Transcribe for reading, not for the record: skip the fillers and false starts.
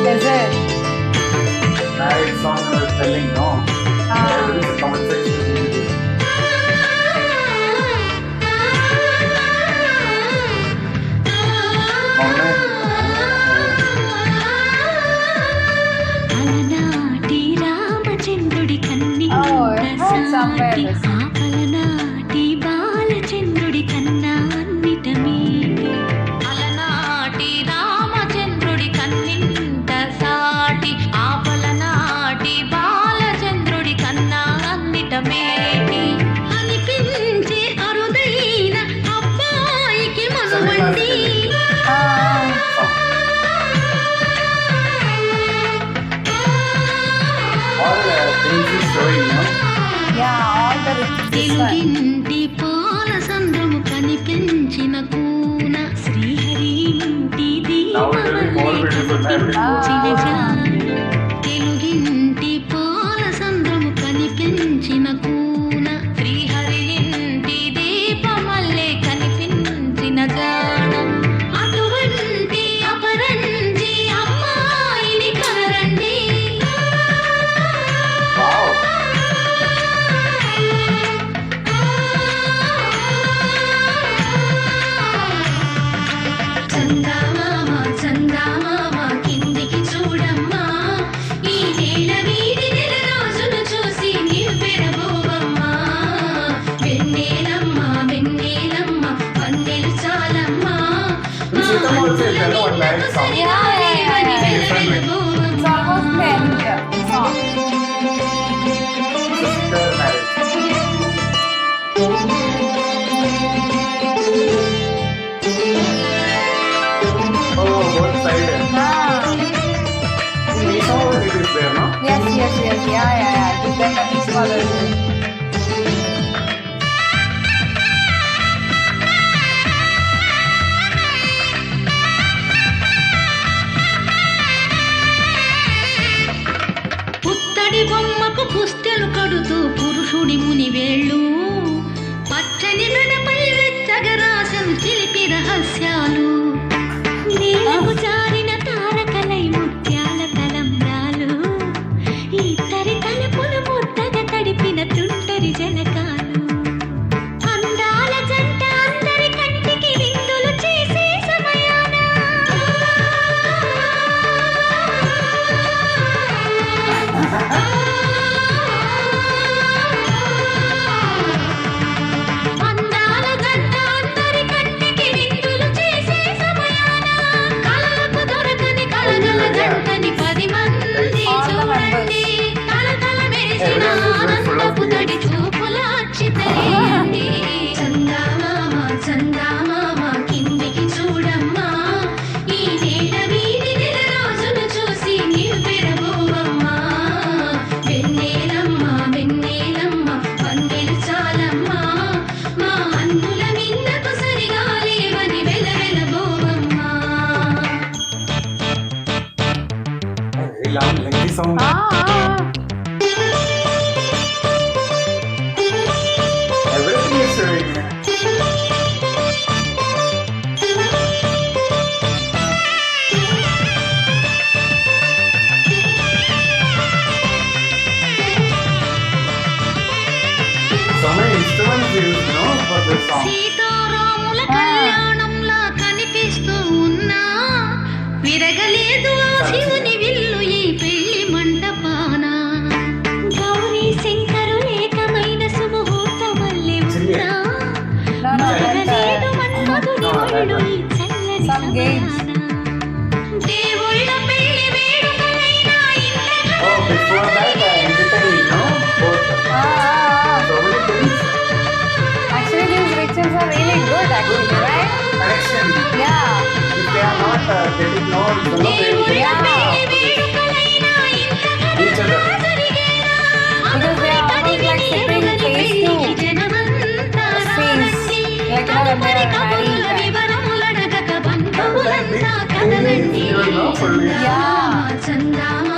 Is it? Married song I was telling, no? There is a comment section. అలనాటి రామచంద్రుడి కన్ని Oh, I heard somewhere this. ఆపలనాటి బాలచంద్రుడి కన్నా అన్నిట మీటి అలనాటి రామచంద్రుడి కన్నింత సాటి ఆపలనాటి బాలచంద్రుడి కన్నా అన్నిట మేటి అనిపించే అరుదైన అబ్బాయికి మనువండి All things is showing, no? Yeah, all the this one. తెలుగింటి పాల సంద్రము కనిపించిన కూన శ్రీహరి ఇంటి Now it will be more beautiful. దీపమల్లె తెలుగింటి పాల సంద్రము కనిపించిన కూన శ్రీహరి ఇంటి దీపమల్లె కనిపించిన గానం అటువంటి అపరంజి అమ్మాయిని కనరండి Wow. చందమామ చందమామ కిందికి చూడమ్మా ఈ నేల వీధి నెల రోజులు చూసి నివ్వెరబోవమ్మా వెన్నెలమ్మ వెన్నెలమ్మ పన్నెలు చాలమ్మా This is the also is there, no? One light song. It's almost the end song. Sister marriage. Oh, both side. Ah, We know it is there, no? yes. Yeah. Then the peace follows. పుత్తడి బొమ్మకు పుస్తెలు కడుతూ పురుషుడి ముని వేళ్ళు పచ్చని మెడపై వెచ్చగరాశను చిలిపి రహస్యాలు నీలకు జారిన తారకలై ముత్యాల తలంబ్రాలు ఇద్దరి తలుపులు ముద్దగా తడిపిన తుంటరి జలకాలు అందాల జంట అందరి కంటికి విందులు చేసే సమయాన అందాల జంట అందరి కంటికి విందులు చేసే సమయాన కళ్ళకు దొరకని కలగల జంటని 10 మంది చూడండి తలతల మెరిసిన ఆనందపు తడి చూపుల అచ్చితలేయండి చందమామ చందమామ కిందికి చూడమ్మా ఈ నేల వీధి నెల రోజులు చూసి నివ్వెరబోవమ్మా వెన్నెలమ్మ వెన్నెలమ్మ పన్నెలు చాలమ్మా మా అన్నుల మిన్నకు సరిగా లేవని వెలవెలబోవమ్మా Very long, lengthy song. Everything is showing. So many instruments used, no, for this song. సీతారాముల కళ్యాణంలా కనిపిస్తూ ఉన్నా విరగలేదు ఆ శివుని విల్లు ఈ పెళ్లి మంటపాన గౌరీ శంకరు ఏకమైన సుముహూర్తమల్లె ఉన్నా మరగలేదు మన్మధుని ఒళ్ళు ఈ చల్లని Some games. సమయాన దేవుళ్ళ పెళ్లి వేడుకలైనా Oh, before that, entertaining, no? Both. So many things. Actually, these rituals are really good, actually, right? Connection. Yeah. If they are not getting known, so no, they will దేవుళ్ళ get పెళ్లి వేడుకలైనా ఇంత each other. జరిగేనా Because they are almost like sitting face to face. Like how when they are married. వివరములడగక బంధువులంతా కదలండి You will know fully. Yeah. Chandamama